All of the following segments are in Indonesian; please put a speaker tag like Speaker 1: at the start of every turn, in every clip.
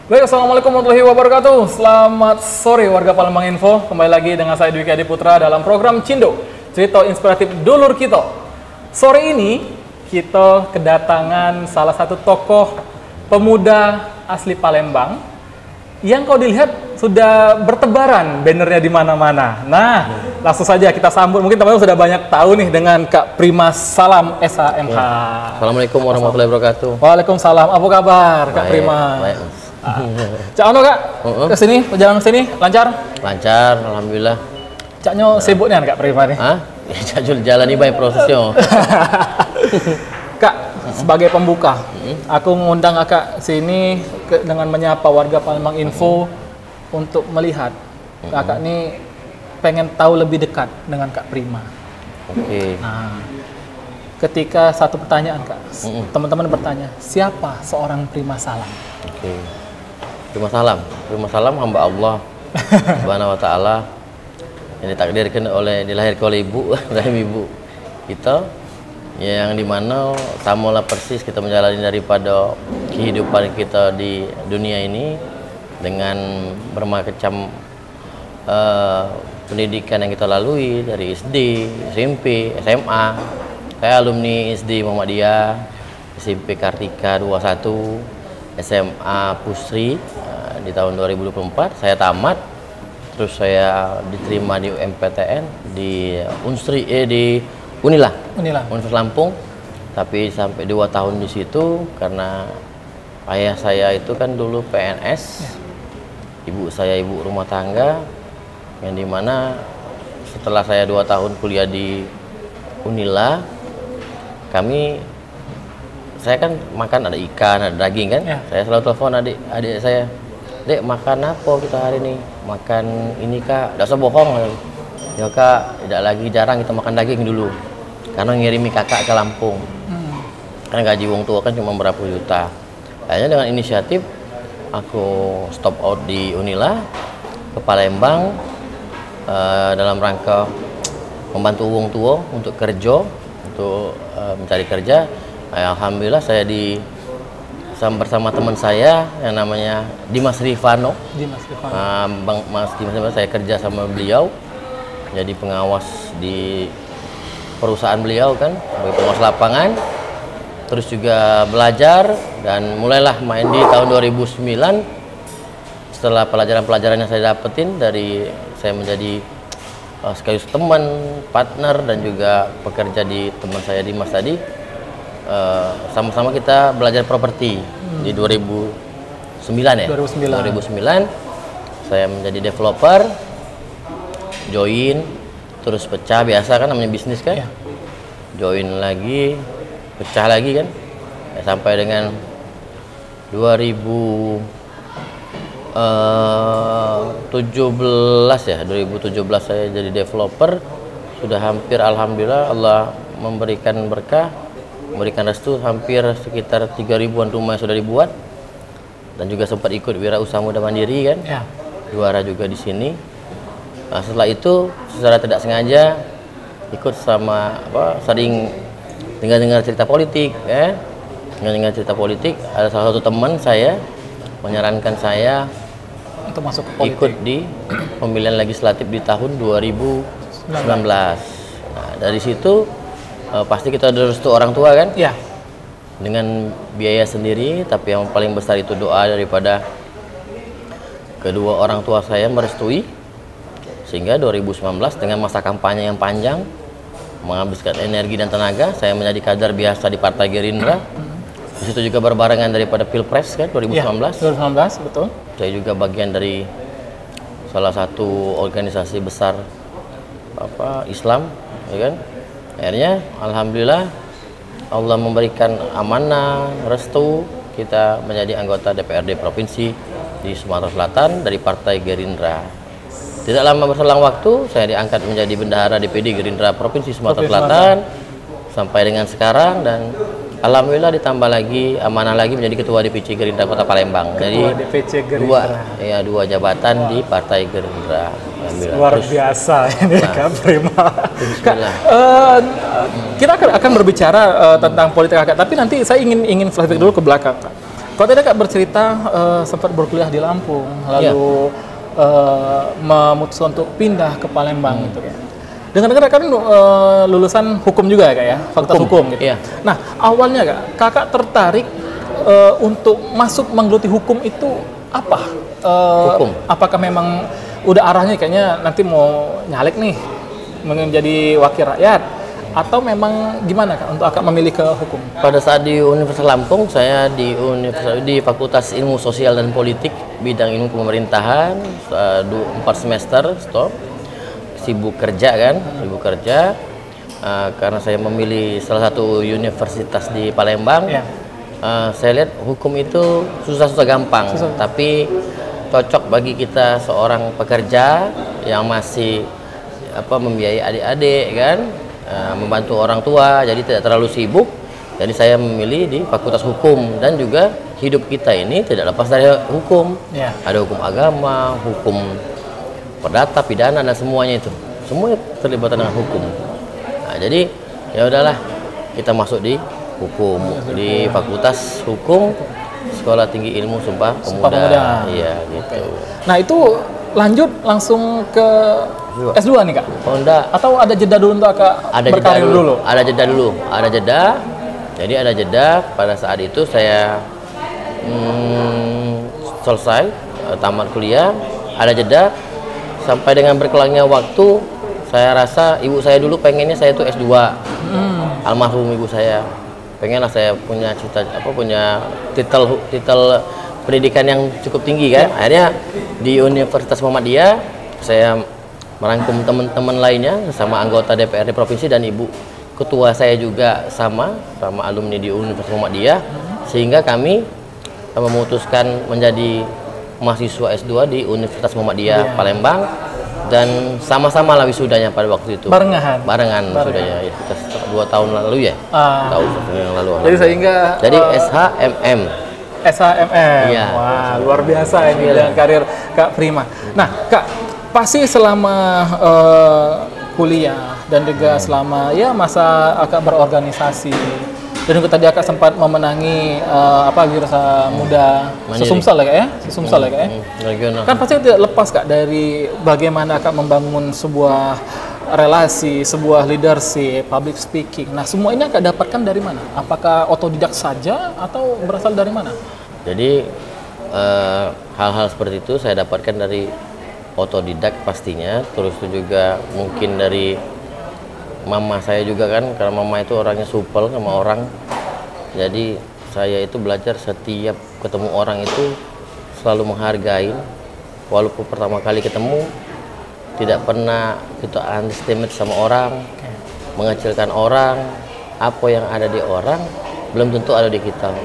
Speaker 1: Baik, assalamualaikum warahmatullahi wabarakatuh. Selamat sore warga Palembang Info. Kembali lagi dengan saya Dwiki Adi Putra dalam program Cindo, cerita inspiratif dulur kita. Sore ini kita kedatangan salah satu tokoh pemuda asli Palembang yang kalau dilihat sudah bertebaran bannernya di mana-mana. Nah, langsung saja kita sambut. Mungkin teman-teman sudah banyak tahu nih dengan Kak Prima Salam SHMH.
Speaker 2: Assalamualaikum warahmatullahi wabarakatuh.
Speaker 1: Waalaikumsalam. Apa kabar Kak Prima?
Speaker 2: Baik.
Speaker 1: Cak Ono Kak, ke sini, perjalanan ke sini lancar?
Speaker 2: Lancar, alhamdulillah.
Speaker 1: Caknya sibuk nih Kak Prima nih.
Speaker 2: Hah? Ya, jalan ini baik prosesnya.
Speaker 1: Kak, sebagai pembuka, aku mengundang Kakak sini dengan menyapa warga Palembang Info untuk melihat Kakak nih pengen tahu lebih dekat dengan Kak Prima.
Speaker 2: Oke.
Speaker 1: Nah, ketika satu pertanyaan Kak, teman-teman bertanya, siapa seorang Prima Salam?
Speaker 2: Oke. Prima Salam hamba Allah Subhanahu wa taala yang ditakdirkan dilahirkan oleh ibu rahim ibu kita, yang dimana samalah persis kita menjalani daripada kehidupan kita di dunia ini dengan bermacam pendidikan yang kita lalui dari SD, SMP, SMA. Saya alumni SD Muhammadiyah, SMP Kartika 21, SMA Pusri di tahun 2024. Saya tamat, terus saya diterima di UMPTN di di Unila. Universitas Lampung, tapi sampai 2 tahun di situ karena ayah saya itu kan dulu PNS, ibu saya ibu rumah tangga, yang dimana setelah saya 2 tahun kuliah di Unila, saya kan makan ada ikan, ada daging kan, saya selalu telepon adik saya, "Dek, makan apa kita hari ini?" "Makan ini Kak." "Nggak usah bohong." "Ya Kak, tidak lagi, jarang kita makan daging dulu karena ngirimi kakak ke Lampung." Kan gaji wong tua kan cuma berapa juta. Akhirnya dengan inisiatif aku stop out di Unila ke Palembang dalam rangka membantu wong tua untuk kerja, untuk mencari kerja. Alhamdulillah saya bersama teman saya yang namanya Dimas Rifano. Mas Dimas, saya kerja sama beliau jadi pengawas di perusahaan beliau kan, sebagai pengawas lapangan, terus juga belajar dan mulailah main di tahun 2009 setelah pelajaran-pelajaran yang saya dapetin dari saya menjadi sekaligus teman, partner dan juga pekerja di teman saya Dimas tadi. Sama-sama kita belajar properti di 2009 ya. 2009 saya menjadi developer, join, terus pecah, biasa kan namanya bisnis kan. Join lagi, pecah lagi kan, sampai dengan 2017 saya jadi developer. Sudah hampir, alhamdulillah Allah memberikan berkah, memberikan restu, hampir sekitar 3.000-an rumah yang sudah dibuat, dan juga sempat ikut wirausaha muda mandiri kan, juara juga di sini. Nah, setelah itu secara tidak sengaja ikut sama sering dengar cerita politik, dengar cerita politik. Ada salah satu teman saya menyarankan saya
Speaker 1: untuk masuk ke politik,
Speaker 2: ikut di pemilihan legislatif di tahun 2019. Nah, dari situ pasti kita ada restu orang tua kan, dengan biaya sendiri, tapi yang paling besar itu doa daripada kedua orang tua saya merestui, sehingga 2019 dengan masa kampanye yang panjang menghabiskan energi dan tenaga, saya menjadi kader biasa di Partai Gerindra. Di situ juga berbarengan daripada Pilpres kan 2019.
Speaker 1: 2019 betul.
Speaker 2: Saya juga bagian dari salah satu organisasi besar Islam, ya kan. Akhirnya alhamdulillah Allah memberikan amanah, restu, kita menjadi anggota DPRD Provinsi di Sumatera Selatan dari Partai Gerindra. Tidak lama berselang waktu saya diangkat menjadi bendahara DPD Gerindra Provinsi Sumatera Selatan sampai dengan sekarang, dan alhamdulillah ditambah lagi amanah lagi menjadi ketua DPC Gerindra Kota Palembang. Jadi dua jabatan di Partai Gerindra.
Speaker 1: Luar biasa ini Kak Prima. Kita akan berbicara tentang politik Kakak, tapi nanti saya ingin flashback dulu ke belakang Kak. Kalau tadi Kak bercerita sempat berkuliah di Lampung, lalu memutuskan untuk pindah ke Palembang gitu ya. Dengar-dengar kan lulusan hukum juga ya Kak ya, fakultas hukum gitu.
Speaker 2: Iya.
Speaker 1: Nah, awalnya Kakak tertarik untuk masuk menggeluti hukum itu apa?
Speaker 2: Hukum.
Speaker 1: Apakah memang udah arahnya kayaknya nanti mau nyalek nih menjadi wakil rakyat, atau memang gimana Kak untuk Kakak memilih ke hukum?
Speaker 2: Pada saat di Universitas Lampung, saya di Fakultas Ilmu Sosial dan Politik, bidang ilmu pemerintahan, 4 semester, stop. Sibuk kerja kan, karena saya memilih salah satu universitas di Palembang. Saya lihat hukum itu susah-susah gampang, tapi cocok bagi kita seorang pekerja yang masih membiayai adik-adik kan, membantu orang tua, jadi tidak terlalu sibuk. Jadi saya memilih di Fakultas Hukum, dan juga hidup kita ini tidak lepas dari hukum. Ada hukum agama, hukum perdata, pidana, dan semuanya itu. Semuanya terlibat dengan hukum. Nah, jadi ya udahlah, kita masuk di hukum, di Fakultas Hukum Sekolah Tinggi Ilmu Sumpah Pemuda. Iya, gitu.
Speaker 1: Nah, itu lanjut langsung ke S2 nih Kak?
Speaker 2: Oh enggak.
Speaker 1: Atau ada jeda dulu untuk Kak berkarir dulu?
Speaker 2: Ada jeda dulu. Ada jeda. Jadi ada jeda. Pada saat itu saya selesai tamat kuliah. Ada jeda sampai dengan berkelangnya waktu. Saya rasa ibu saya dulu pengennya saya itu S2. Almarhum ibu saya. Pengenlah saya punya punya titel pendidikan yang cukup tinggi kan. Akhirnya di Universitas Muhammadiyah saya merangkum teman-teman lainnya sama anggota DPRD provinsi, dan ibu ketua saya juga sama alumni di Universitas Muhammadiyah, sehingga kami memutuskan menjadi mahasiswa S2 di Universitas Muhammadiyah Palembang, dan sama-sama lah wisudanya pada waktu itu. Barengan wisudanya ya, 2 tahun lalu ya. Tahun yang lalu.
Speaker 1: Jadi sehingga
Speaker 2: SHMM.
Speaker 1: Iya. Wah, luar biasa ini dengan karir Kak Prima. Nah, Kak, pasti selama kuliah dan juga selama masa Kakak berorganisasi, dan juga tadi Kakak sempat memenangi Wirasa Muda Sesumsel ya Kak ya. Kan pasti tidak lepas Kak dari bagaimana Kakak membangun sebuah relasi, sebuah leadership, public speaking. Nah, semua ini Kakak dapatkan dari mana? Apakah otodidak saja atau berasal dari mana?
Speaker 2: Jadi hal-hal seperti itu saya dapatkan dari otodidak pastinya, terus itu juga mungkin dari mama saya juga kan, karena mama itu orangnya supel sama orang. Jadi saya itu belajar setiap ketemu orang itu selalu menghargai, walaupun pertama kali ketemu tidak pernah kita underestimate sama orang, mengecilkan orang. Apa yang ada di orang belum tentu ada di kita.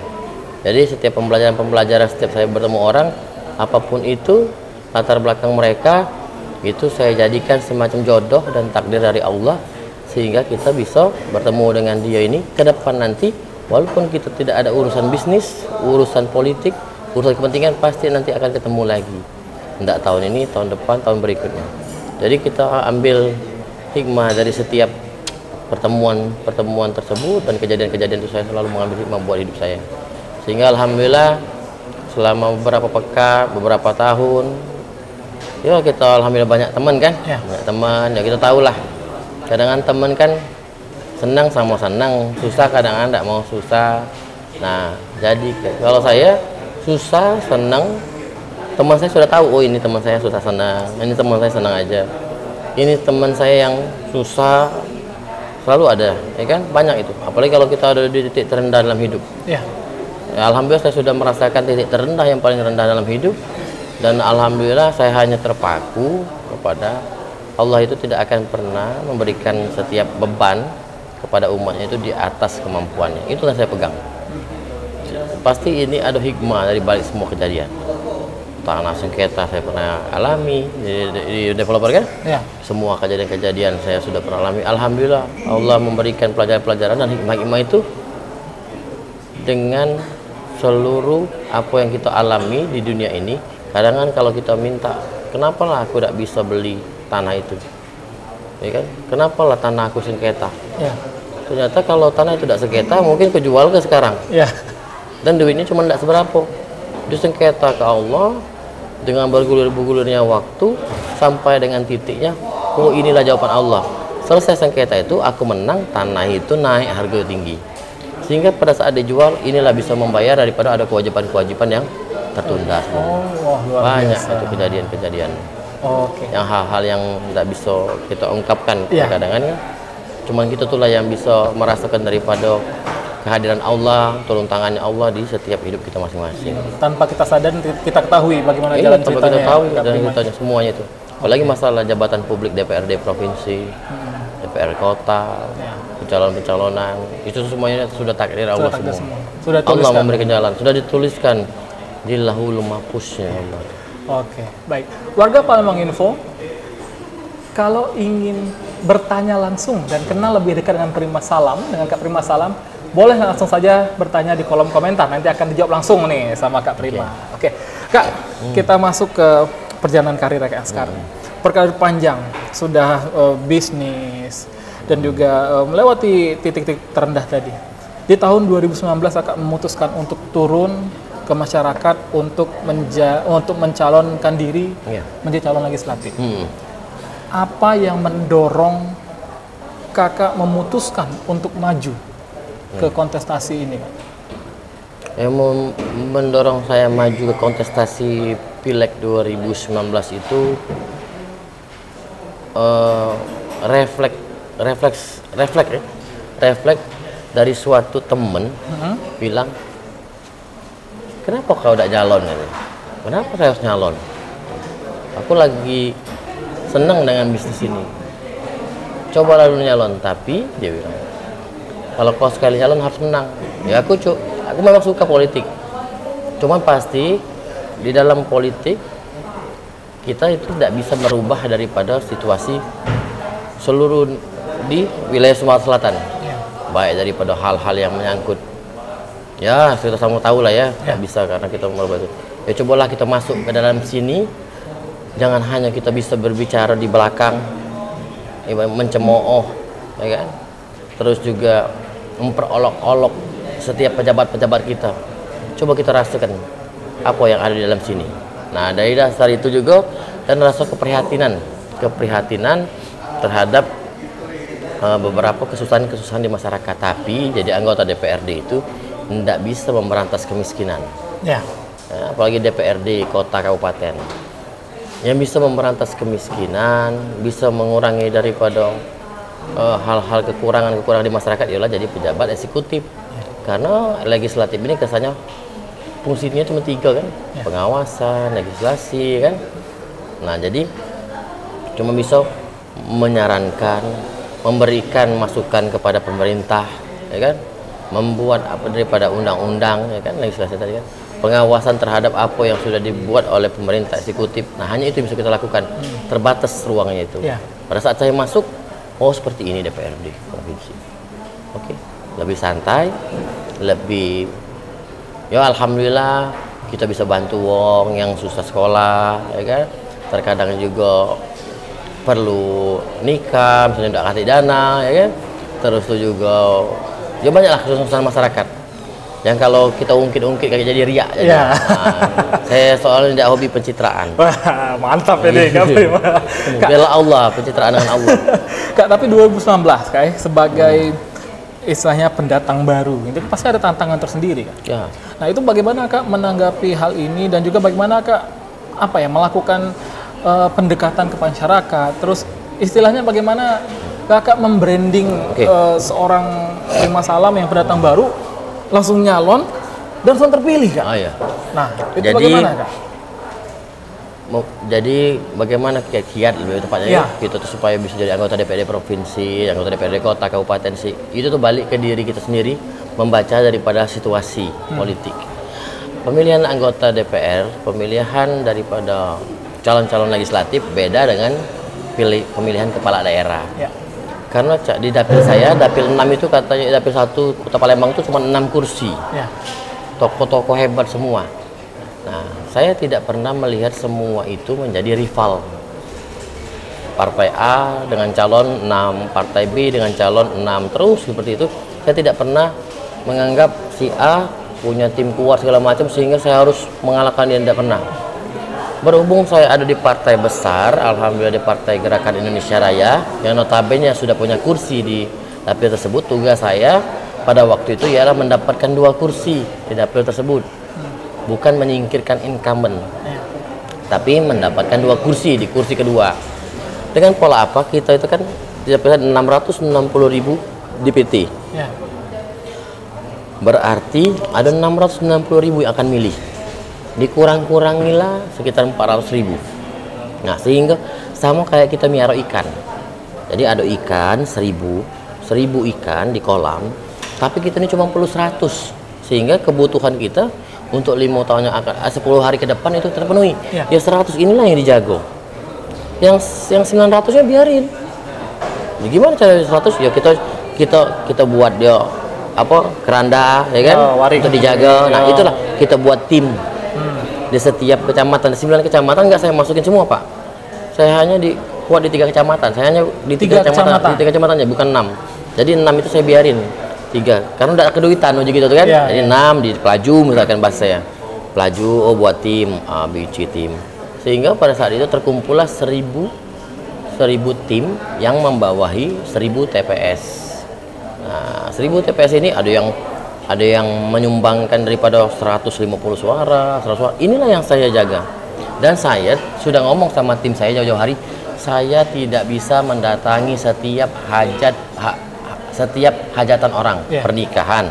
Speaker 2: Jadi setiap pembelajaran setiap saya bertemu orang, apapun itu latar belakang mereka, itu saya jadikan semacam jodoh dan takdir dari Allah, sehingga kita bisa bertemu dengan dia ini ke depan nanti, walaupun kita tidak ada urusan bisnis, urusan politik, urusan kepentingan, pasti nanti akan ketemu lagi. Tidak tahun ini, tahun depan, tahun berikutnya. Jadi kita ambil hikmah dari setiap pertemuan tersebut, dan kejadian-kejadian itu saya selalu mengambil hikmah buat hidup saya. Sehingga alhamdulillah selama beberapa tahun, ya kita alhamdulillah banyak teman kan, banyak teman, ya kita tahu lah. Kadang-kadang teman kan senang sama senang, susah kadang-kadang tidak mau susah. Nah, jadi kalau saya susah, senang, teman saya sudah tahu, oh ini teman saya susah senang, ini teman saya senang aja. Ini teman saya yang susah, selalu ada, ya kan? Banyak itu. Apalagi kalau kita ada di titik terendah dalam hidup. Ya, alhamdulillah saya sudah merasakan titik terendah yang paling rendah dalam hidup, dan alhamdulillah saya hanya terpaku kepada Allah. Itu tidak akan pernah memberikan setiap beban kepada umatnya itu di atas kemampuannya. Itulah saya pegang. Pasti ini ada hikmah dari balik semua kejadian. Tanah sengketa saya pernah alami di developer kan? Ya. Semua kejadian-kejadian saya sudah pernah alami. Alhamdulillah Allah memberikan pelajaran-pelajaran dan hikmah-hikmah itu dengan seluruh apa yang kita alami di dunia ini. Kadang-kadang kalau kita minta, kenapa lah aku tidak bisa beli tanah itu, ya kan? Kenapa lah tanah aku sengketa? Ya. Ternyata kalau tanah itu tidak sengketa, mungkin kejual ke sekarang. Ya. dan duitnya cuma tidak seberapa. Disengketa ke Allah dengan bergulir-gulirnya waktu sampai dengan titiknya, oh inilah jawaban Allah. Selesai sengketa itu, aku menang, tanah itu naik harga tinggi. Sehingga pada saat dijual, inilah bisa membayar daripada ada kewajiban-kewajiban yang tertunda. Banyak itu kejadian-kejadian. Yang hal-hal yang tidak bisa kita ungkapkan kadang-kadang kan. Cuman kita itulah yang bisa merasakan daripada kehadiran Allah, turun tangannya Allah di setiap hidup kita masing-masing.
Speaker 1: Tanpa kita sadar, kita ketahui bagaimana jalan ceritanya.
Speaker 2: Kita tahu jalan ceritanya semuanya itu. Apalagi masalah jabatan publik DPRD provinsi, DPR kota, pencalonan, itu semuanya sudah takdir Allah semua.
Speaker 1: Sudah
Speaker 2: Allah memberikan jalan, sudah dituliskan di Lauhul Mahfuznya Allah.
Speaker 1: Oke, baik. Warga Palembang Info, kalau ingin bertanya langsung dan kenal lebih dekat dengan Prima Salam, dengan Kak Prima Salam, boleh langsung saja bertanya di kolom komentar. Nanti akan dijawab langsung nih sama Kak Prima. Oke. Kak, kita masuk ke perjalanan karir Kak sekarang. Berkarir panjang, sudah bisnis dan juga melewati titik-titik terendah tadi. Di tahun 2019 Kak memutuskan untuk turun ke masyarakat untuk mencalonkan diri menjadi calon legislatif. Apa yang mendorong Kakak memutuskan untuk maju ke kontestasi ini, Kak?
Speaker 2: Yang mendorong saya maju ke kontestasi Pileg 2019 itu refleks dari suatu temen bilang, kenapa kau tidak nyalon? Kenapa saya harus nyalon? Aku lagi senang dengan bisnis ini. Coba lalu nyalon, tapi dia bilang, kalau kau sekali nyalon harus menang. Ya aku memang suka politik. Cuman pasti di dalam politik kita itu tidak bisa merubah daripada situasi seluruh di wilayah Sumatera Selatan. Baik daripada hal-hal yang menyangkut, ya kita sama tahu lah ya, nggak bisa karena kita merubah itu. Ya cobalah kita masuk ke dalam sini. Jangan hanya kita bisa berbicara di belakang, mencemooh, ya kan? Terus juga memperolok-olok setiap pejabat-pejabat kita. Coba kita rasakan apa yang ada di dalam sini. Nah, dari dasar itu juga dan rasa keprihatinan terhadap beberapa kesusahan-kesusahan di masyarakat. Tapi jadi anggota DPRD itu tidak bisa memberantas kemiskinan. Ya, apalagi DPRD kota kabupaten. Yang bisa memberantas kemiskinan, bisa mengurangi daripada hal-hal kekurangan di masyarakat ialah jadi pejabat eksekutif. Karena legislatif ini kesannya fungsinya cuma 3 kan, pengawasan, legislasi kan. Nah jadi cuma bisa menyarankan, memberikan masukan kepada pemerintah, ya kan, membuat apa daripada undang-undang, ya kan, legislasi tadi kan. Pengawasan terhadap apa yang sudah dibuat oleh pemerintah eksekutif. Nah, hanya itu yang bisa kita lakukan. Terbatas ruangnya itu. Pada saat saya masuk, oh seperti ini DPRD provinsi. Oke, lebih santai, lebih, ya alhamdulillah kita bisa bantu wong yang susah sekolah, ya kan. Terkadang juga perlu nikah, misalnya tidak kasih dana, ya kan. Terus itu juga, ya banyaklah kesusahan masyarakat. Yang kalau kita ungkit-ungkit kayak jadi riak. Nah, saya soalnya tidak hobi pencitraan.
Speaker 1: Wah, mantap ini Kak Prima.
Speaker 2: Bela Allah, pencitraan dengan Allah.
Speaker 1: Kak, tapi 2019 Kak, sebagai istilahnya pendatang baru, itu pasti ada tantangan tersendiri Kak. Ya. Nah, itu bagaimana Kak menanggapi hal ini dan juga bagaimana Kak melakukan pendekatan ke masyarakat, terus istilahnya bagaimana Kakak membranding seorang Prima Salam yang pendatang baru langsung nyalon dan langsung terpilih Kak. Nah, itu jadi, bagaimana Kak?
Speaker 2: Jadi bagaimana kiat lebih tepatnya kita tuh supaya bisa jadi anggota DPRD provinsi, anggota DPRD kota, kabupaten sih. Itu tuh balik ke diri kita sendiri, membaca daripada situasi politik. Pemilihan anggota DPR, pemilihan daripada calon-calon legislatif beda dengan pemilihan kepala daerah. Karena di dapil saya, dapil 6 itu katanya, dapil 1 Kota Palembang itu cuma 6 kursi. Tokoh-tokoh hebat semua. Nah, saya tidak pernah melihat semua itu menjadi rival. Partai A dengan calon 6, partai B dengan calon 6, terus seperti itu. Saya tidak pernah menganggap si A punya tim kuat segala macam, sehingga saya harus mengalahkan dia, tidak pernah. Berhubung saya ada di partai besar, alhamdulillah di Partai Gerakan Indonesia Raya, yang notabene sudah punya kursi di dapil tersebut, tugas saya pada waktu itu ialah mendapatkan 2 kursi di dapil tersebut. Bukan menyingkirkan incumbent, tapi mendapatkan 2 kursi di kursi kedua. Dengan pola apa? Kita itu kan tidak 660.000 DPT. Berarti ada 690.000 yang akan milih. Dikurang-kurangilah sekitar 400.000. Nah, sehingga sama kayak kita miara ikan. Jadi ada ikan 1000 ikan di kolam, tapi kita ini cuma perlu 100, sehingga kebutuhan kita untuk 5 tahun yang akan 10 hari ke depan itu terpenuhi. Ya 100 inilah yang dijago. Yang 900-nya biarin. Ya, gimana cara 100? Ya kita buat dia keranda, ya kan? Untuk dijaga. Nah, itulah kita buat tim. Di setiap kecamatan, 9 kecamatan nggak saya masukin semua, Pak. Saya hanya kuat di 3 kecamatan. Saya hanya di 3 kecamatan. Di 3 kecamatannya, bukan 6. Jadi 6 itu saya biarin 3, karena udah keduitan gitu kan. Jadi 6 di Pelaju misalkan bahasa saya. Pelaju buat tim A, B, C tim. Sehingga pada saat itu terkumpullah 1000 tim yang membawahi 1000 TPS. Nah, 1000 TPS ini ada yang menyumbangkan daripada 150 suara, 100 suara. Inilah yang saya jaga. Dan saya sudah ngomong sama tim saya jauh-jauh hari, saya tidak bisa mendatangi setiap hajatan orang, pernikahan.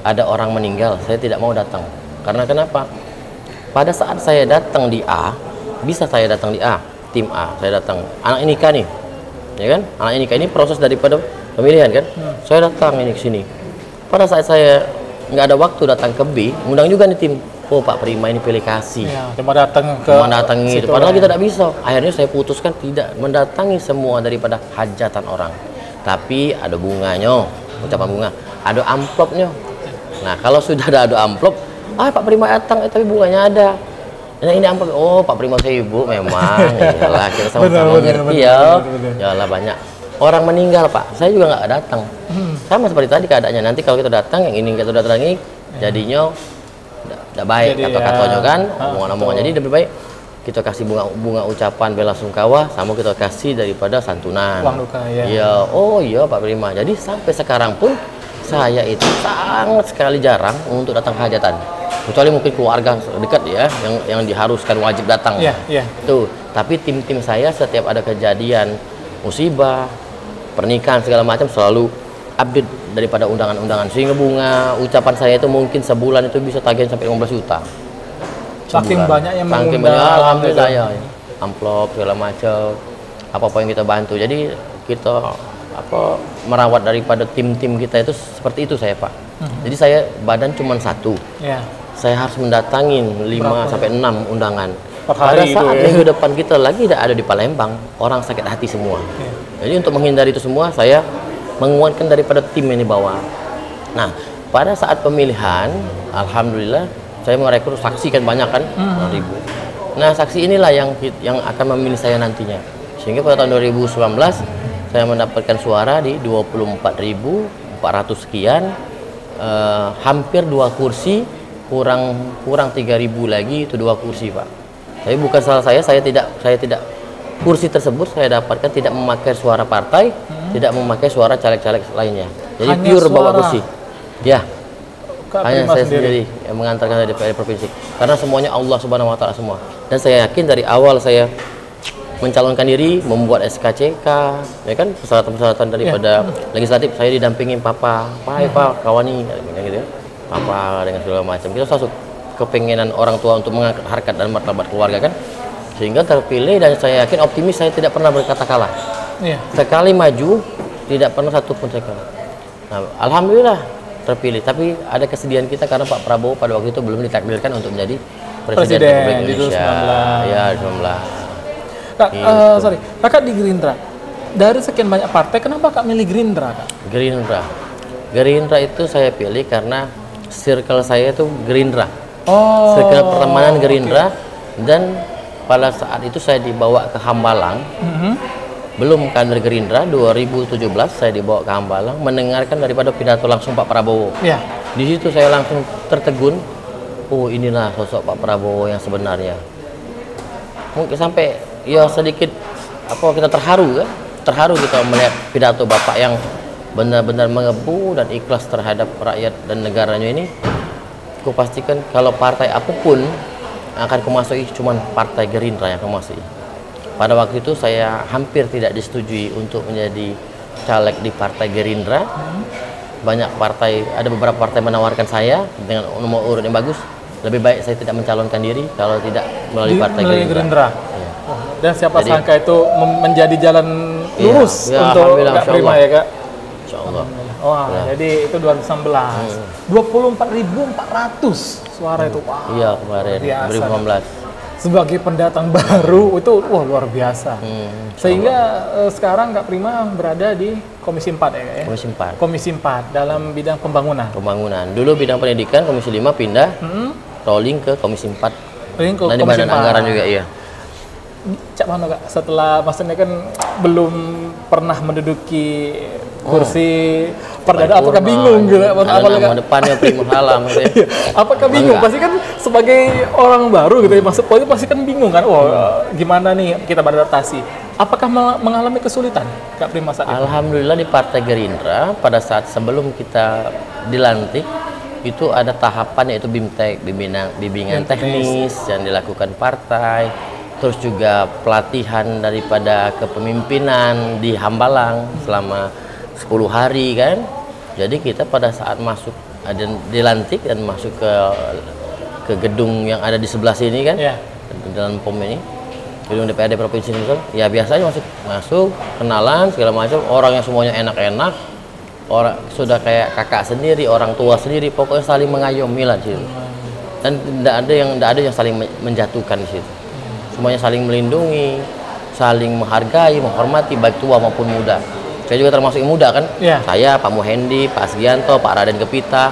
Speaker 2: Ada orang meninggal, saya tidak mau datang. Karena kenapa? Pada saat saya datang di A, bisa saya datang di A, tim A, saya datang. Anak ini nikah nih, ya kan? Anak ini nikah, ini proses daripada pemilihan kan? Saya datang ini ke sini. Pada saat saya nggak ada waktu datang ke B, undang juga nih tim. Oh, Pak Prima ini pilih kasih.
Speaker 1: Cuma datang ke
Speaker 2: itu. Padahal kita tidak bisa. Akhirnya saya putuskan tidak mendatangi semua daripada hajatan orang. Tapi ada bunganya, ucapan bunga, ada amplopnya. Nah, kalau sudah ada amplop, Pak Prima datang, tapi bunganya ada. Nah, ini amplop. Oh, Pak Prima sibuk memang. Iyalah, kita sama-sama ngerti ya. Yalah, banyak orang meninggal, Pak. Saya juga nggak datang. Sama seperti tadi keadaannya. Nanti kalau kita datang, yang ini kita datangi, jadinya tidak baik kata-katanya kan, omongan-omongan. Jadi lebih baik kita kasih bunga ucapan bela sungkawa, sama kita kasih daripada santunan.
Speaker 1: Uang duka, ya.
Speaker 2: Iya, oh iya Pak Prima. Jadi sampai sekarang pun saya itu sangat sekali jarang untuk datang ke hajatan. Kecuali mungkin keluarga dekat ya, yang diharuskan wajib datang. Tuh. Tapi tim-tim saya setiap ada kejadian musibah, pernikahan segala macam selalu update daripada undangan-undangan, sehingga bunga ucapan saya itu mungkin sebulan itu bisa tagihan sampai 15 juta.
Speaker 1: Saking banyak yang
Speaker 2: mengundang, alhamdulillah ya. Amplop segala macam, apa-apa yang kita bantu. Jadi kita merawat daripada tim-tim kita itu seperti itu saya, Pak. Jadi saya badan cuma 1. Saya harus mendangin 5 sampai 6 undangan. Pada saat minggu depan kita lagi tidak ada di Palembang, orang sakit hati semua. Jadi untuk menghindari itu semua, saya menguatkan daripada tim yang dibawa. Nah, pada saat pemilihan, alhamdulillah saya merekrut saksi kan banyak kan, 1000. Nah, saksi inilah yang akan memilih saya nantinya. Sehingga pada tahun 2019 saya mendapatkan suara di 24.400 sekian, hampir 2 kursi, kurang 3.000 lagi itu 2 kursi, Pak. Tapi bukan salah saya tidak kursi tersebut saya dapatkan tidak memakai suara partai, tidak memakai suara caleg-caleg lainnya. Jadi hanya pure bawa kursi. Ya. Hanya saya sendiri yang mengantarkan dari provinsi. Karena semuanya Allah Subhanahu wa taala semua. Dan saya yakin dari awal saya mencalonkan diri, membuat SKCK, ya kan, persyaratan-persyaratan daripada legislatif, saya didampingin Pak kawani gitu ya. Papa dengan segala macam. Kita selalu kepengenan orang tua untuk mengangkat harkat dan martabat keluarga kan. Sehingga terpilih, dan saya yakin optimis, saya tidak pernah berkata kalah. Sekali maju tidak pernah satu pun saya kalah. Nah, alhamdulillah terpilih. Tapi ada kesedihan kita karena Pak Prabowo pada waktu itu belum ditakdirkan untuk menjadi Presiden Republik Indonesia. Ya, 19.
Speaker 1: Kak, sorry, Kakak di Gerindra. Dari sekian banyak partai, kenapa Kak milih Gerindra, Kak?
Speaker 2: Gerindra itu saya pilih karena circle saya itu Gerindra. Circle pertemanan Gerindra. Dan pada saat itu saya dibawa ke Hambalang, belum kader Gerindra. 2017 saya dibawa ke Hambalang mendengarkan daripada pidato langsung Pak Prabowo. Di situ saya langsung tertegun, oh inilah sosok Pak Prabowo yang sebenarnya. Mungkin sampai ya sedikit kita terharu kita melihat pidato Bapak yang benar-benar mengebu dan ikhlas terhadap rakyat dan negaranya ini. Aku pastikan kalau partai apapun akan kumasuki, cuman partai Gerindra yang kumasuki. Pada waktu itu saya hampir tidak disetujui untuk menjadi caleg di partai Gerindra. Banyak partai, ada beberapa partai menawarkan saya dengan nomor urut yang bagus. Lebih baik saya tidak mencalonkan diri kalau tidak melalui partai Gerindra. Ya.
Speaker 1: Dan siapa sangka itu menjadi jalan lurus untuk Kak Prima ya Kak?
Speaker 2: Insyaallah.
Speaker 1: Wah, jadi itu 2019. 24.400 suara itu. Wah.
Speaker 2: Iya, kemarin 2019.
Speaker 1: Sebagai pendatang baru itu luar biasa. Sehingga sekarang Kak Prima berada di Komisi 4 ya Kak ya?
Speaker 2: Komisi 4.
Speaker 1: Komisi 4 dalam bidang pembangunan.
Speaker 2: Dulu bidang pendidikan Komisi 5 pindah rolling ke Komisi 4. Dan di Badan Anggaran juga iya.
Speaker 1: Cak mana Kak, setelah maksudnya kan belum pernah menduduki kursi perdana, apakah bingung gitu?
Speaker 2: Nama depannya Prima Halam gitu.
Speaker 1: Apakah bingung? Pasti kan sebagai orang baru gitu ya, masuk politik pasti kan bingung kan, gimana nih kita beradaptasi. Apakah mengalami kesulitan Kak Prima saat itu?
Speaker 2: Alhamdulillah di Partai Gerindra pada saat sebelum kita dilantik itu ada tahapan yaitu BIMTEK, bimbingan teknis yang dilakukan partai. Terus juga pelatihan daripada kepemimpinan di Hambalang selama 10 hari kan. Jadi kita pada saat masuk dilantik dan masuk ke gedung yang ada di sebelah sini kan, dalam POM ini, gedung DPRD Provinsi Sulsel, ya biasanya masuk kenalan segala macam, orangnya semuanya enak-enak, orang sudah kayak kakak sendiri, orang tua sendiri, pokoknya saling mengayomi lah di situ. Dan tidak ada yang saling menjatuhkan di situ. Semuanya saling melindungi, saling menghargai, menghormati baik tua maupun muda. Saya juga termasuk yang muda kan. Saya, Pak Muhendi, Pak Asgianto, Pak Raden Kepita,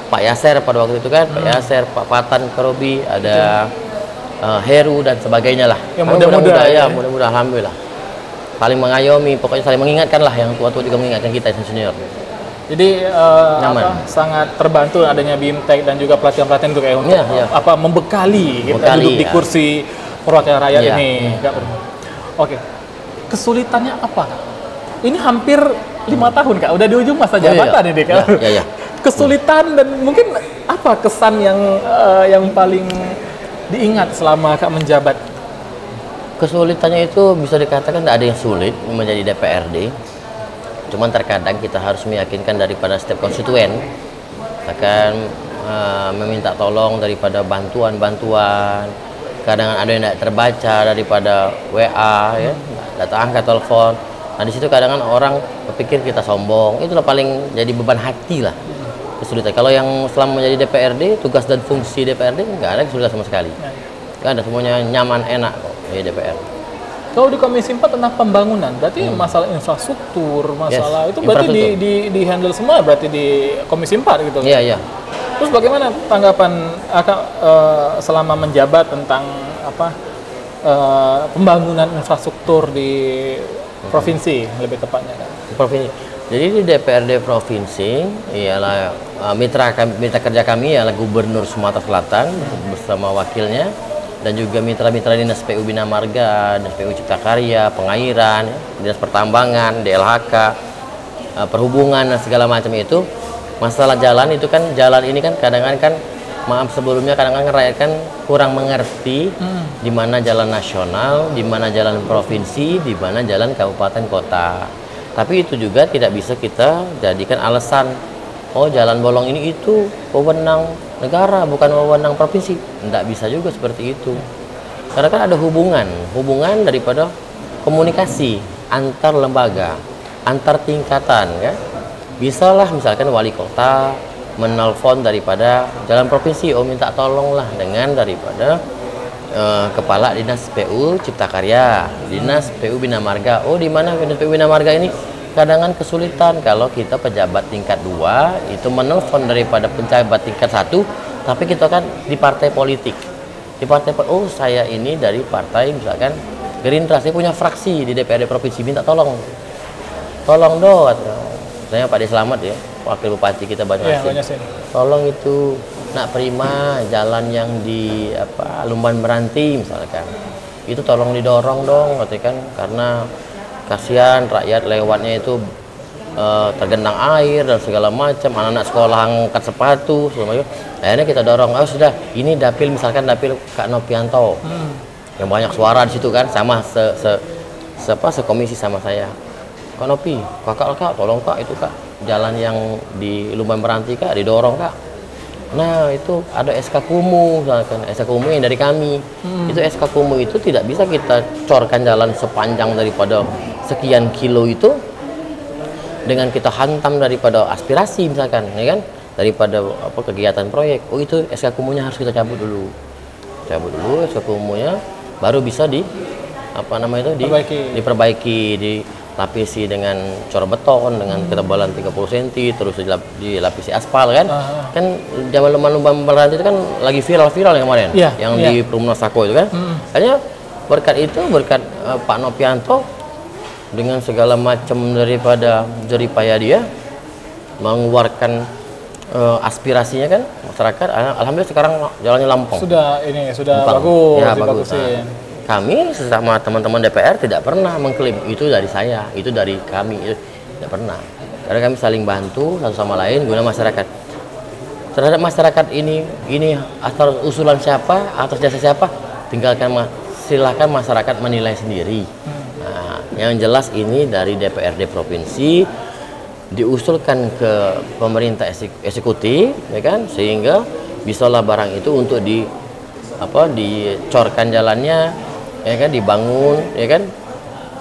Speaker 2: Pak Yaser pada waktu itu kan, Pak Yaser, Pak Fatan Kerobi, ada Heru dan sebagainya lah.
Speaker 1: Yang muda-muda
Speaker 2: ya, muda-muda alhamdulillah. Saling mengayomi, pokoknya saling mengingatkan lah, yang tua-tua juga mengingatkan kita yang senior.
Speaker 1: Jadi sangat terbantu adanya BIMTEK dan juga pelatihan-pelatihan untuk membekali kita duduk di kursi perwakilan rakyat ini. Oke. Kesulitannya apa Kak? Ini hampir 5 tahun Kak, udah di ujung masa jabatan ini Kak. Kesulitan dan mungkin apa kesan yang paling diingat selama Kak menjabat?
Speaker 2: Kesulitannya itu bisa dikatakan tidak ada yang sulit menjadi DPRD. Cuman terkadang kita harus meyakinkan daripada setiap konstituen, akan meminta tolong daripada bantuan-bantuan. Kadang ada yang tidak terbaca daripada WA, ya, data angka telepon. Nah di situ kadang orang berpikir kita sombong, itulah paling jadi beban hati lah kesulitan. Kalau yang selama menjadi DPRD, tugas dan fungsi DPRD nggak ada kesulitan sama sekali. Nggak ada, semuanya nyaman enak kok di DPR.
Speaker 1: Kalau di Komisi 4 tentang pembangunan, berarti masalah infrastruktur, masalah itu berarti di handle semua berarti di Komisi 4 gitu.
Speaker 2: Iya.
Speaker 1: Terus bagaimana tanggapan selama menjabat tentang pembangunan infrastruktur di provinsi lebih tepatnya kan?
Speaker 2: Provinsi. Jadi di DPRD provinsi ialah mitra kerja kami ialah Gubernur Sumatera Selatan bersama wakilnya dan juga mitra-mitra Dinas PU Bina Marga, Dinas PU Cipta Karya, Pengairan, Dinas Pertambangan, DLHK, Perhubungan dan segala macam itu. Masalah jalan itu kan, jalan ini kan kadang-kadang kan, maaf sebelumnya kadang-kadang rakyat kan kurang mengerti di mana jalan nasional, di mana jalan provinsi, di mana jalan kabupaten kota. Tapi itu juga tidak bisa kita jadikan alasan, oh jalan bolong ini itu wewenang negara bukan wewenang provinsi. Tidak bisa juga seperti itu. Karena kan ada hubungan daripada komunikasi antar lembaga, antar tingkatan ya. Bisalah misalkan wali kota menelpon daripada jalan provinsi, oh minta tolonglah dengan daripada kepala Dinas PU Cipta Karya, Dinas PU Bina Marga. Oh di mana Dinas PU Bina Marga ini? Kadang-kadang kesulitan kalau kita pejabat tingkat 2 itu menelpon daripada pejabat tingkat 1, tapi kita kan di partai politik. Di partai oh saya ini dari partai misalkan Gerindra, saya punya fraksi di DPRD provinsi, minta tolong dong. Misalnya Pak De Slamet ya, wakil bupati kita Banyuasin. Tolong itu nak prima jalan yang di Lumban Meranti misalkan. Itu tolong didorong dong katanya kan, karena kasihan rakyat lewatnya itu tergenang air dan segala macam, anak-anak sekolah angkat sepatu segala macam. Akhirnya kita dorong, oh sudah, ini dapil misalkan dapil Kak Nopianto. Yang banyak suara di situ kan, sama sekomisi sama saya. Kak Nopi, kakak tolong kak itu kak jalan yang di Lumban Meranti kak didorong kak. Nah itu ada SK Kumuh, misalkan SK Kumuh yang dari kami. Itu SK Kumuh itu tidak bisa kita corkan jalan sepanjang daripada sekian kilo itu dengan kita hantam daripada aspirasi misalkan, ya kan? Daripada kegiatan proyek. Oh itu SK Kumuhnya harus kita cabut dulu SK Kumuhnya, baru bisa diperbaiki, dilapisi dengan cor beton dengan ketebalan 30 cm, terus dilapisi aspal kan. Kan zaman Lumban Meranti itu kan lagi viral-viral yang kemarin, yang di Perumnas Sako itu kan. Hanya berkat Pak Nopianto dengan segala macam daripada jeripaya dia mengeluarkan aspirasinya kan masyarakat. Alhamdulillah sekarang jalannya lampung.
Speaker 1: Sudah bagus.
Speaker 2: Ya, bagus. Kami sesama teman-teman DPR tidak pernah mengklaim itu dari saya, itu dari kami, itu tidak pernah. Karena kami saling bantu satu sama lain guna masyarakat. Terhadap masyarakat ini atas usulan siapa, atas jasa siapa, silakan masyarakat menilai sendiri. Nah, yang jelas ini dari DPRD provinsi diusulkan ke pemerintah eksekutif, ya kan, sehingga bisalah barang itu untuk dicorkan jalannya, ya kan, dibangun, ya kan,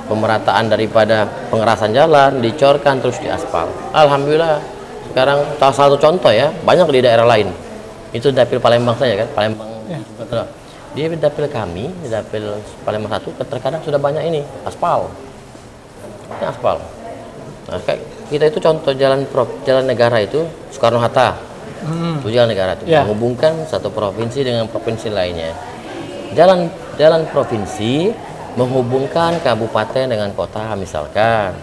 Speaker 2: pemerataan daripada pengerasan jalan, dicorkan terus diaspal. Alhamdulillah sekarang salah satu contoh ya, banyak di daerah lain. Itu dapil Palembang saja kan, Palembang. Di dapil kami, di dapil Palembang 1 terkadang sudah banyak ini aspal. Ini aspal. Nah, kita itu contoh jalan negara itu Soekarno Hatta. Itu jalan negara itu menghubungkan satu provinsi dengan provinsi lainnya. Jalan provinsi menghubungkan kabupaten dengan kota misalkan.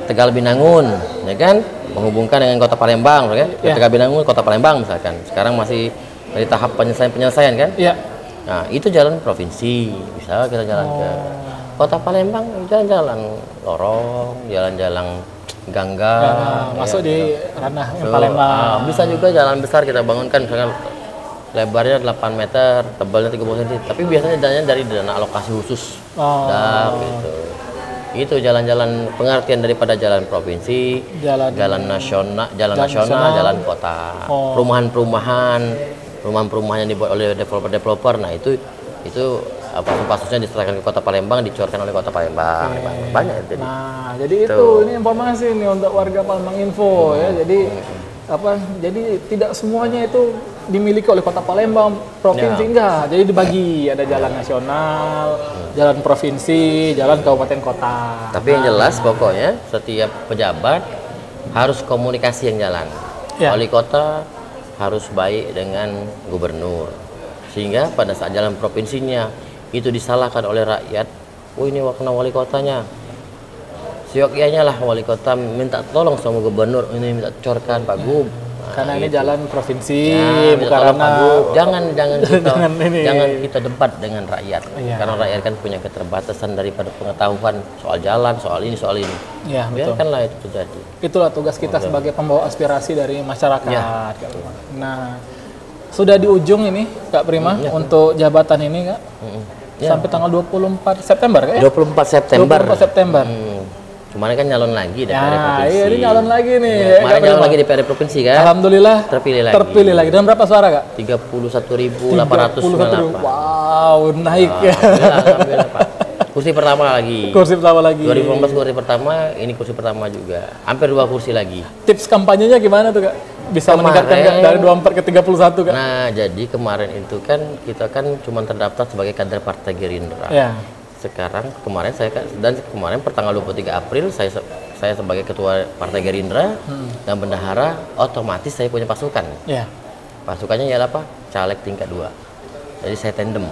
Speaker 2: Tegal Binangun, ya kan, menghubungkan dengan kota Palembang, kan? Tegal Binangun, kota Palembang misalkan. Sekarang masih dari tahap penyelesaian kan? Nah, itu jalan provinsi. Bisa kita jalan ke kota Palembang, jalan-jalan lorong, jalan-jalan gangga,
Speaker 1: masuk di ranah Palembang.
Speaker 2: Bisa juga jalan besar kita bangunkan, misalkan lebarnya 8 meter, tebalnya 30 cm. Tapi biasanya dananya dari dana alokasi khusus. Gitu. Itu jalan-jalan pengertian daripada jalan provinsi, jalan nasional, jalan kota, perumahan yang dibuat oleh developer. Nah itu kasusnya diserahkan ke kota Palembang, dicorkan oleh kota Palembang. Banyak itu.
Speaker 1: Nah, jadi itu ini informasi nih untuk warga Palembang Info ya. Jadi tidak semuanya itu dimiliki oleh kota Palembang, provinsi enggak. Jadi dibagi, ada jalan nasional, jalan provinsi, jalan kabupaten kota.
Speaker 2: Tapi yang jelas pokoknya setiap pejabat harus komunikasi yang jalan. Wali kota harus baik dengan gubernur. Sehingga pada saat jalan provinsinya itu disalahkan oleh rakyat, oh ini kena wali kotanya. Seyogyanya lah wali kota minta tolong sama gubernur, ini minta corkan Pak Gub.
Speaker 1: Karena ini jalan provinsi,
Speaker 2: bukan karena jangan kita debat dengan rakyat. Karena rakyat kan punya keterbatasan daripada pengetahuan soal jalan, soal ini. Biarkanlah itu terjadi. Itulah tugas kita sebagai pembawa aspirasi dari masyarakat.
Speaker 1: Nah, sudah di ujung ini Kak Prima untuk jabatan ini Kak. Sampai tanggal 24 September Kak ya?
Speaker 2: 24 September. Kemarin kan nyalon lagi DPRD provinsi.
Speaker 1: Iya, ini nyalon lagi nih.
Speaker 2: Kemarin nyalon lagi DPRD provinsi kan?
Speaker 1: Alhamdulillah terpilih lagi. Dan berapa suara Kak?
Speaker 2: 31.898.
Speaker 1: Wow, naik ya.
Speaker 2: Alhamdulillah Pak. Kursi pertama lagi. 2015 kursi pertama, ini kursi pertama juga. Hampir 2 kursi lagi.
Speaker 1: Tips kampanyenya gimana tuh Kak? Bisa meningkatkan dari 24 ke 31 Kak?
Speaker 2: Nah, jadi kemarin itu kan kita kan cuma terdaftar sebagai kader Partai Gerindra. Kemarin per tanggal 23 April saya sebagai ketua Partai Gerindra dan bendahara, otomatis saya punya pasukan. Pasukannya ialah apa? Caleg tingkat 2. Jadi saya tandem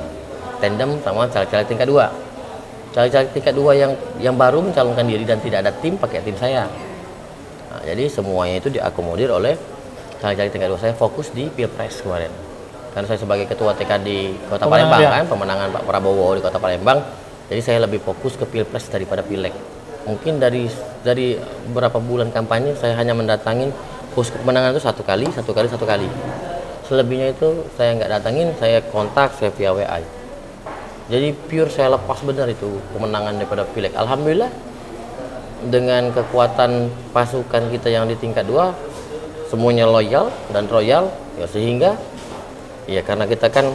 Speaker 2: sama caleg-caleg tingkat 2. Caleg-caleg tingkat 2 yang baru mencalonkan diri dan tidak ada tim, pakai tim saya. jadi semuanya itu diakomodir oleh caleg-caleg tingkat 2 saya fokus di Pilpres kemarin. Karena saya sebagai ketua TKD Kota Palembang kan, pemenangan Pak Prabowo di Kota Palembang. Jadi saya lebih fokus ke Pilpres daripada Pileg. Mungkin dari beberapa bulan kampanye saya hanya mendatangin posko kemenangan itu satu kali. Selebihnya itu saya nggak datangin, saya kontak, saya via WA. Jadi pure saya lepas benar itu kemenangan daripada Pileg. Alhamdulillah dengan kekuatan pasukan kita yang di tingkat 2 semuanya loyal dan royal ya, sehingga ya karena kita kan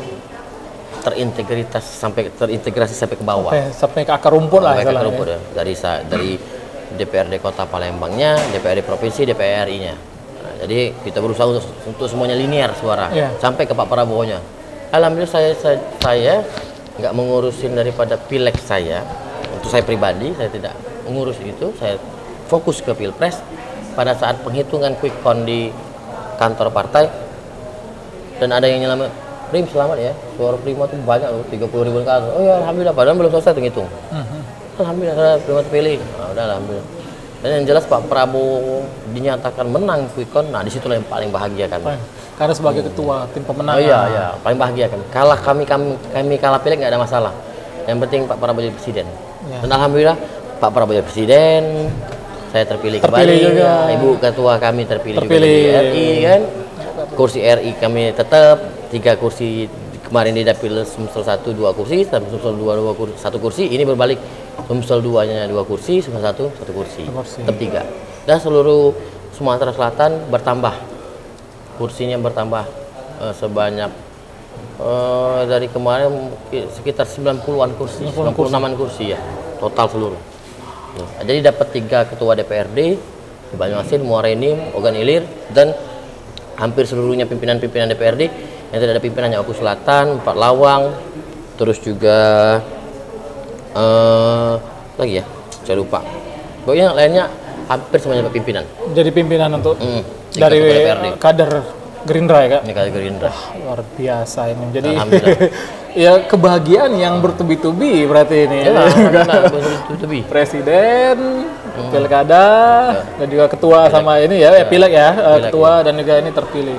Speaker 2: terintegrasi sampai ke bawah.
Speaker 1: Sampai ke akar rumput lah.
Speaker 2: Sampai ke akar rumput ya. Dari DPRD Kota Palembangnya, DPRD Provinsi, DPRI-nya. Nah, jadi kita berusaha untuk semuanya linear suara sampai ke Pak Prabowo-nya. Alhamdulillah saya nggak mengurusin daripada Pileg saya. Untuk saya pribadi saya tidak mengurus itu. Saya fokus ke Pilpres. Pada saat penghitungan quick count di kantor partai dan ada yang nyelamat, Prim selamat ya, suara Prima tuh banyak loh, 30.000 ke atas. Oh ya alhamdulillah, padahal belum selesai ngitung. Alhamdulillah Prima terpilih. Nah, udah alhamdulillah. Dan yang jelas Pak Prabowo dinyatakan menang quick count. Nah disitulah yang paling bahagia kami.
Speaker 1: Karena sebagai ketua tim pemenang.
Speaker 2: Oh iya, paling bahagia kami. Kalah kami kalah Pileg nggak ada masalah. Yang penting Pak Prabowo jadi presiden. Dan alhamdulillah Pak Prabowo jadi presiden. Saya terpilih kembali juga. Ibu ketua kami terpilih juga di RI kan. Kursi RI kami tetap 3 kursi, kemarin di dapil Sumsel 1 2 kursi, Sumsel 2 kursi, 1 kursi. Ini berbalik, Sumsel 2-nya 2 kursi, Sumsel 1 1 kursi. Tetap 3. Dan seluruh Sumatera Selatan bertambah. Kursinya bertambah sebanyak dari kemarin sekitar 90-an kursi, 96-an kursi ya. Total seluruh. Nah, jadi dapat 3 ketua DPRD di Banyuasin, Muara Enim, Ogan Ilir, dan hampir seluruhnya pimpinan-pimpinan DPRD. Yang tidak ada pimpinannya Oku Selatan, Pak Lawang, terus juga lagi ya, saya lupa. Pokoknya lainnya hampir semuanya pimpinan.
Speaker 1: Jadi pimpinan untuk dari kader Gerindra ya Kak?
Speaker 2: Ini kader Gerindra.
Speaker 1: Luar biasa ini. Jadi ya kebahagiaan yang bertubi-tubi berarti ini.
Speaker 2: Bertubi-tubi.
Speaker 1: Presiden, pilkada, dan juga ketua Pileg. Sama ini ya, Pileg ya, Pileg, ketua dan juga ini terpilih.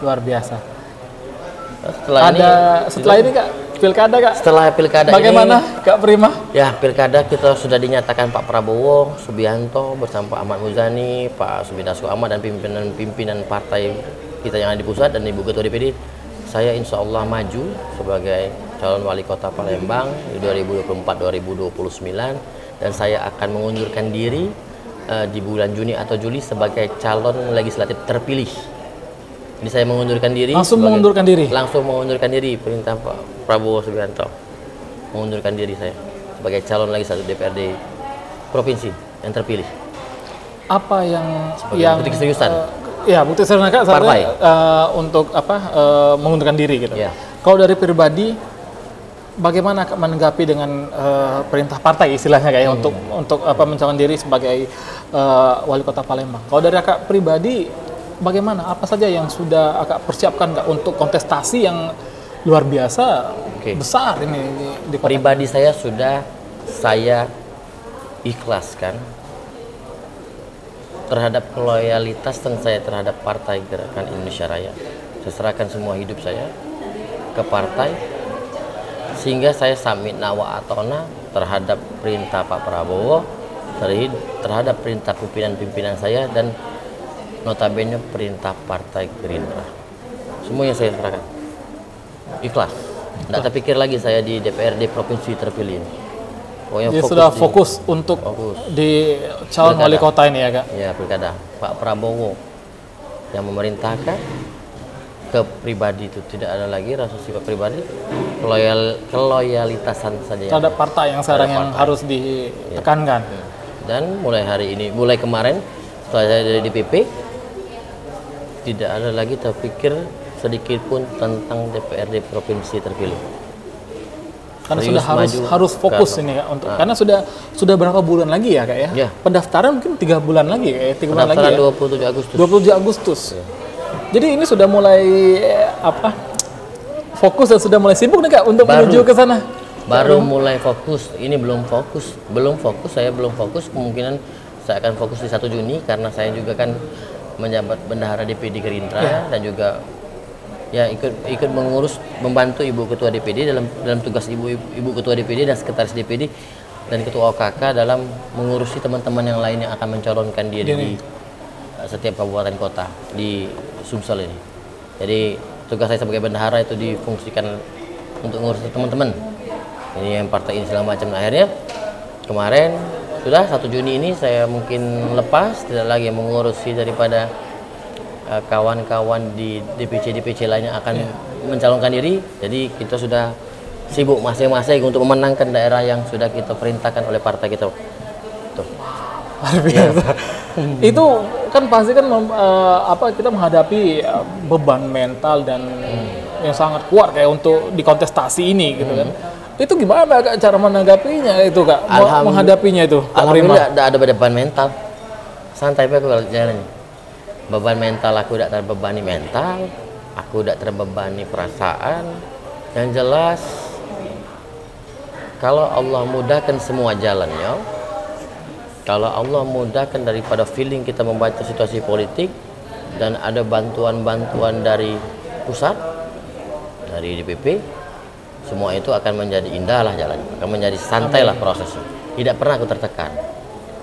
Speaker 1: Luar biasa. Setelah ini Kak, pilkada Kak.
Speaker 2: Setelah pilkada
Speaker 1: bagaimana
Speaker 2: ini,
Speaker 1: Kak Prima?
Speaker 2: Ya pilkada kita sudah dinyatakan Pak Prabowo Subianto bersama Pak Ahmad Muzani, Pak Subidasko Ahmad dan pimpinan partai kita yang ada di pusat dan Ibu Ketua DPD. Saya insya Allah maju sebagai calon wali kota Palembang di 2024-2029 dan saya akan mengundurkan diri di bulan Juni atau Juli sebagai calon legislatif terpilih. Jadi saya mengundurkan diri. Langsung mengundurkan diri perintah Pak Prabowo Subianto. Mengundurkan diri saya sebagai calon legislatif DPRD provinsi yang terpilih.
Speaker 1: Apa yang
Speaker 2: bukti keseriusan?
Speaker 1: Ya, bukti seriusan Kak untuk mengundurkan diri gitu. Ya. Kalau dari pribadi bagaimana Kak menanggapi dengan perintah partai istilahnya kayak untuk mencalonkan diri sebagai wali kota Palembang? Kalau dari Kak pribadi bagaimana? Apa saja yang sudah Kak persiapkan Kak untuk kontestasi yang luar biasa besar ini di kota?
Speaker 2: Pribadi saya ikhlaskan terhadap loyalitas dan saya terhadap Partai Gerakan Indonesia Raya. Saya serahkan semua hidup saya ke partai sehingga saya samit nawa atona terhadap perintah Pak Prabowo, terhadap perintah pimpinan-pimpinan saya dan notabene perintah Partai Gerindra. Semuanya saya serahkan. Ikhlas. Tidak terpikir lagi saya di DPRD provinsi terpilih.
Speaker 1: Jadi sudah fokus untuk di calon wali kota ini ya Kak?
Speaker 2: Ya pilkada. Pak Prabowo yang memerintahkan ke pribadi itu tidak ada lagi rasa sifat pribadi, keloyalitasan saja.
Speaker 1: Terhadap partai yang sekarang yang harus ditekankan.
Speaker 2: Ya. Dan mulai hari ini, mulai kemarin setelah saya dari DPP tidak ada lagi terpikir sedikit pun tentang DPRD provinsi terpilih.
Speaker 1: Karena sudah harus fokus ini Kak untuk karena sudah berapa bulan lagi ya Kak ya? Ya. Pendaftaran mungkin 3 bulan lagi kayak 3 bulan lagi ya. 27 Agustus. Ya. Jadi ini sudah mulai fokus dan sudah mulai sibuk nih Kak untuk menuju ke sana.
Speaker 2: Baru mulai fokus. Ini belum fokus. Saya belum fokus. Kemungkinan saya akan fokus di 1 Juni karena saya juga kan menjabat bendahara DPD Gerindra dan juga ya ikut mengurus, membantu Ibu Ketua DPD dalam tugas Ibu Ketua DPD dan Sekretaris DPD dan Ketua OKK dalam mengurusi teman-teman yang lain yang akan mencalonkan diri di setiap kabupaten kota di Sumsel ini. Jadi tugas saya sebagai bendahara itu difungsikan untuk ngurus teman-teman ini yang partai ini segala macam. Nah, akhirnya kemarin sudah 1 Juni ini saya mungkin lepas, tidak lagi mengurusi daripada kawan-kawan di DPC lainnya akan mencalonkan diri. Jadi kita sudah sibuk masing-masing untuk memenangkan daerah yang sudah kita perintahkan oleh partai kita. Tuh.
Speaker 1: Itu kan pasti kan kita menghadapi beban mental dan yang sangat kuat kayak untuk di kontestasi ini gitu kan. Itu gimana Kak, cara menanggapinya itu Kak? Menghadapinya itu?
Speaker 2: Alhamdulillah tidak ada beban mental. Santai aku kalau jalan. Beban mental aku tidak terbebani mental, aku tidak terbebani perasaan. Yang jelas kalau Allah mudahkan semua jalannya, kalau Allah mudahkan daripada feeling kita membaca situasi politik dan ada bantuan-bantuan dari pusat, dari DPP, semua itu akan menjadi indah lah jalannya, akan menjadi santai lah prosesnya. Tidak pernah aku tertekan.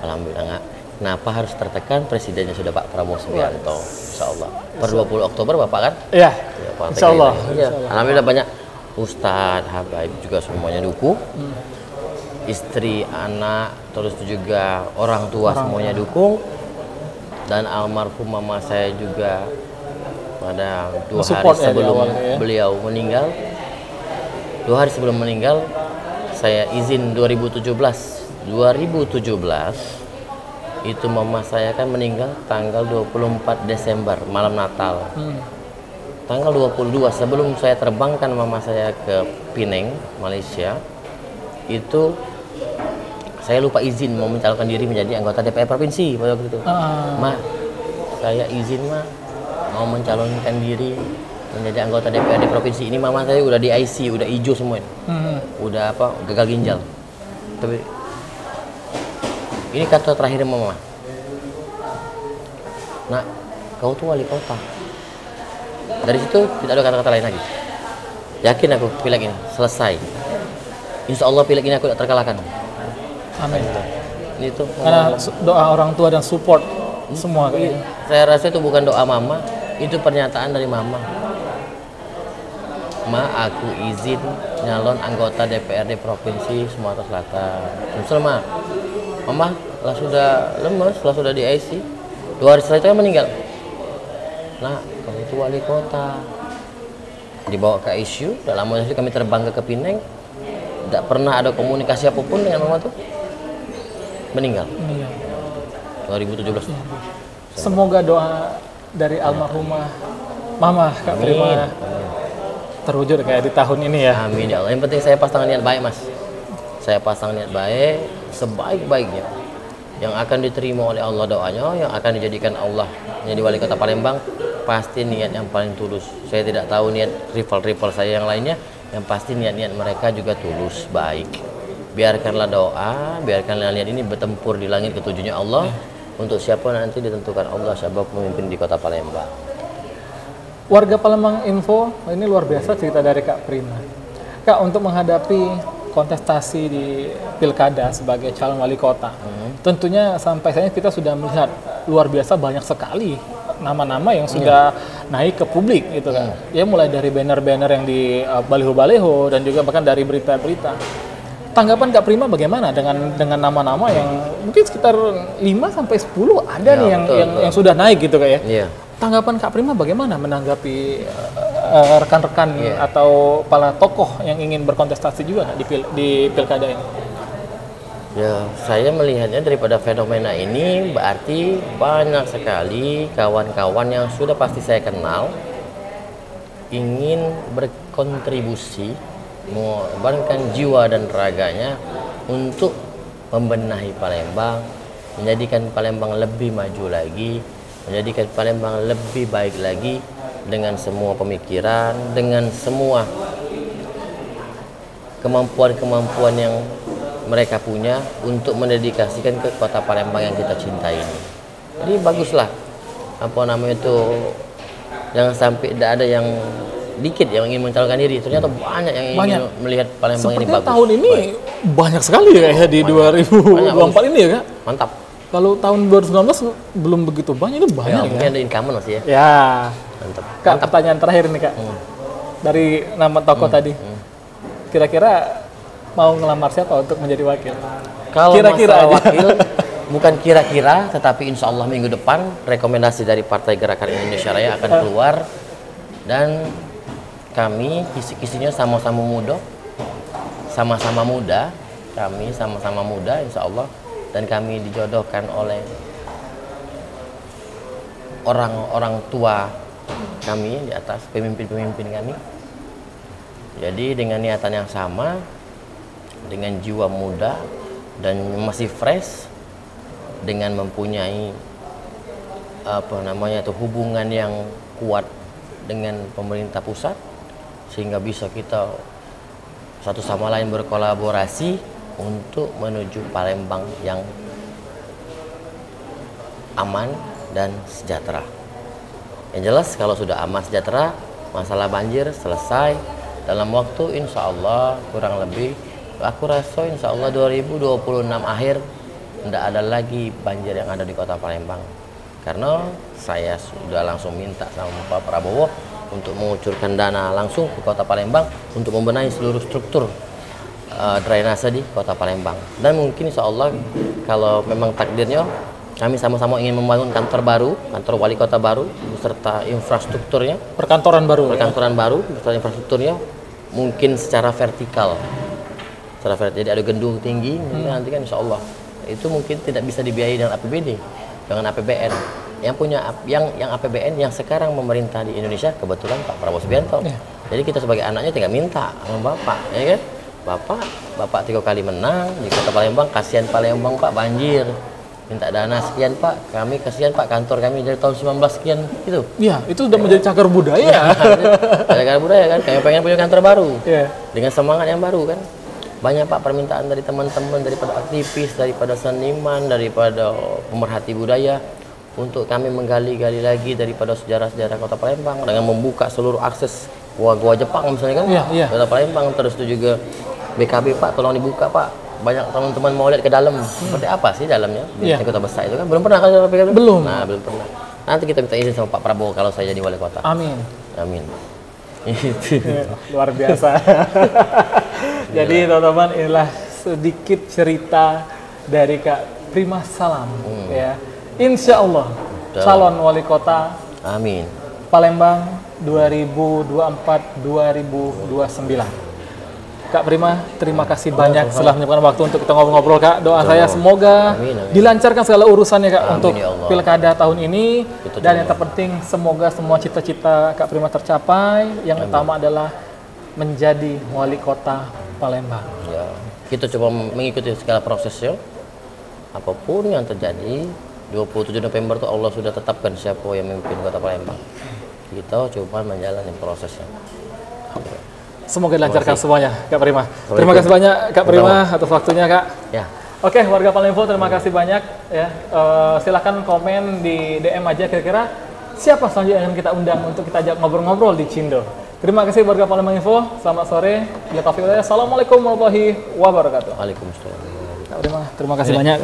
Speaker 2: Alhamdulillah enggak. Kenapa harus tertekan? Presidennya sudah Pak Prabowo Subianto, Insya Allah. Per 20 Oktober Bapak kan?
Speaker 1: Iya. Insya Allah.
Speaker 2: Ya. Alhamdulillah banyak Ustadz, Habaib juga semuanya dukung. Istri, anak, terus juga orang tua semuanya dukung. Dan almarhum mama saya juga pada 2 hari sebelum beliau meninggal. 2 hari sebelum meninggal, saya izin 2017 itu mama saya kan meninggal tanggal 24 Desember malam Natal. Tanggal 22 sebelum saya terbangkan mama saya ke Penang, Malaysia, itu saya lupa izin mau mencalonkan diri menjadi anggota DPR provinsi pada waktu itu. Ma, saya izin mau mencalonkan diri menjadi anggota DPRD provinsi ini. Mama saya udah di IC, udah hijau semua ini. Udah gagal ginjal. Tapi ini kata terakhir mama. Nak, kau tuh wali kota. Dari situ tidak ada kata-kata lain lagi. Yakin aku pileg ini selesai. Insya Allah pileg ini aku tidak terkalahkan.
Speaker 1: Amin.
Speaker 2: Itu
Speaker 1: karena doa orang tua dan support semua.
Speaker 2: Saya rasa itu bukan doa mama, itu pernyataan dari mama. Ma, aku izin nyalon anggota DPRD Provinsi Sumatera Selatan. Misal mama lah sudah lemes, lah sudah di IC. 2 hari setelah itu dia meninggal. Nah, kamu itu wali kota. Dibawa ke ICU, dalam proses kami terbang ke Penang. Tidak pernah ada komunikasi apapun dengan mama tuh. Meninggal. 2017.
Speaker 1: Semoga doa dari almarhumah Mama Kak Prima terwujud kayak di tahun ini ya.
Speaker 2: Amin ya Allah. Yang penting saya pasang niat baik, Mas. Saya pasang niat baik sebaik-baiknya. Yang akan diterima oleh Allah doanya, yang akan dijadikan Allah menjadi wali kota Palembang, pasti niat yang paling tulus. Saya tidak tahu niat rival-rival saya yang lainnya, yang pasti niat-niat mereka juga tulus, baik. Biarkanlah doa, biarkanlah niat ini bertempur di langit ketujuhnya Allah. Untuk siapa nanti ditentukan Allah siapa pemimpin di kota Palembang.
Speaker 1: Warga Palembang Info, ini luar biasa cerita dari Kak Prima. Kak, untuk menghadapi kontestasi di pilkada sebagai calon wali kota, tentunya sampai saat ini kita sudah melihat luar biasa banyak sekali nama-nama yang sudah naik ke publik gitu kan. Ya mulai dari banner-banner yang di baliho-baliho dan juga bahkan dari berita-berita. Tanggapan Kak Prima bagaimana dengan nama-nama yang mungkin sekitar 5 sampai 10 ada nih yang sudah naik gitu Kak ya.
Speaker 2: Iya.
Speaker 1: Tanggapan Kak Prima bagaimana menanggapi rekan-rekan atau para tokoh yang ingin berkontestasi juga di pilkada ini?
Speaker 2: Ya, saya melihatnya daripada fenomena ini berarti banyak sekali kawan-kawan yang sudah pasti saya kenal ingin berkontribusi, mengorbankan jiwa dan raganya untuk membenahi Palembang, menjadikan Palembang lebih maju lagi, menjadikan Palembang lebih baik lagi dengan semua pemikiran, dengan semua kemampuan-kemampuan yang mereka punya untuk mendedikasikan ke kota Palembang yang kita cintai ini. Jadi baguslah, apa namanya itu, jangan sampai tidak ada yang dikit yang ingin mencalonkan diri. Ternyata banyak yang ingin melihat Palembang ini bagus.
Speaker 1: Tahun ini banyak sekali ya di 2024 ini ya Kak?
Speaker 2: Mantap.
Speaker 1: Kalau tahun 2019 belum begitu banyak, ini banyak ya?
Speaker 2: Mungkin ada incumbent masih ya?
Speaker 1: Ya.
Speaker 2: Mantap.
Speaker 1: Kak, pertanyaan terakhir nih Kak. Dari nama tokoh tadi. Kira-kira mau ngelamar siapa untuk menjadi wakil?
Speaker 2: Kalau
Speaker 1: kira-kira
Speaker 2: masalah wakil, bukan kira-kira, tetapi insya Allah minggu depan rekomendasi dari Partai Gerakan Indonesia Raya akan keluar. Dan kami kisi-kisinya sama-sama muda, kami sama-sama muda insya Allah, dan kami dijodohkan oleh orang-orang tua kami di atas, pemimpin-pemimpin kami. Jadi dengan niatan yang sama, dengan jiwa muda dan masih fresh, dengan mempunyai hubungan yang kuat dengan pemerintah pusat, sehingga bisa kita satu sama lain berkolaborasi untuk menuju Palembang yang aman dan sejahtera. Yang jelas kalau sudah aman sejahtera, masalah banjir selesai dalam waktu insya Allah kurang lebih, aku rasa insya Allah 2026 akhir tidak ada lagi banjir yang ada di kota Palembang. Karena saya sudah langsung minta sama Pak Prabowo untuk mengucurkan dana langsung ke kota Palembang untuk membenahi seluruh struktur drainase di kota Palembang. Dan mungkin insya Allah kalau memang takdirnya kami sama-sama ingin membangun kantor baru, kantor wali kota baru beserta infrastrukturnya, perkantoran baru beserta infrastrukturnya, mungkin secara vertikal. Jadi ada gedung tinggi, nanti kan insya Allah itu mungkin tidak bisa dibiayai dengan APBD, dengan APBN. Yang punya yang APBN yang sekarang memerintah di Indonesia kebetulan Pak Prabowo Subianto. Jadi kita sebagai anaknya tinggal minta sama Bapak, ya kan? Bapak 3 kali menang di kota Palembang, kasihan Palembang Pak banjir. Minta dana sekian Pak, kami kasihan Pak, kantor kami dari tahun 19 sekian gitu.
Speaker 1: Iya, itu sudah menjadi cagar budaya.
Speaker 2: Cagar budaya kan, kami pengen punya kantor baru. Dengan semangat yang baru kan. Banyak Pak permintaan dari teman-teman, daripada aktivis, daripada seniman, daripada pemerhati budaya, untuk kami menggali-gali lagi daripada sejarah-sejarah kota Palembang dengan membuka seluruh akses gua-gua Jepang misalnya kan. Kota Palembang, terus itu juga BKB Pak, tolong dibuka Pak. Banyak teman-teman mau lihat ke dalam, seperti apa sih dalamnya di kota besar itu kan. Belum pernah kan BKB?
Speaker 1: Belum.
Speaker 2: Nah, belum pernah. Nanti kita minta izin sama Pak Prabowo kalau saya jadi wali kota.
Speaker 1: Amin.
Speaker 2: Itu
Speaker 1: luar biasa. Jadi teman-teman, inilah sedikit cerita dari Kak Prima Salam ya. Insya Allah calon wali kota
Speaker 2: amin
Speaker 1: Palembang 2024-2029. Kak Prima, terima kasih banyak telah menyempatkan waktu untuk kita ngobrol-ngobrol Kak. Doa saya semoga dilancarkan segala urusannya Kak untuk pilkada tahun ini. Dan yang terpenting semoga semua cita-cita Kak Prima tercapai. Yang utama adalah menjadi wali kota Palembang.
Speaker 2: Ya, kita coba mengikuti segala prosesnya. Apapun yang terjadi, 27 November itu Allah sudah tetapkan siapa yang memimpin kota Palembang. Kita coba menjalani prosesnya.
Speaker 1: Semoga dilancarkan semuanya, Kak Prima. Terima kasih banyak Kak Prima atas waktunya, Kak.
Speaker 2: Ya.
Speaker 1: Oke, warga Palembang, terima kasih banyak ya. Silahkan komen di DM aja kira-kira siapa selanjutnya yang kita undang untuk kita ajak ngobrol-ngobrol di Cindo. Terima kasih warga Palembang Info. Selamat sore. Assalamualaikum warahmatullahi wabarakatuh.
Speaker 2: Waalaikumsalam.
Speaker 1: Kak Prima, terima kasih banyak.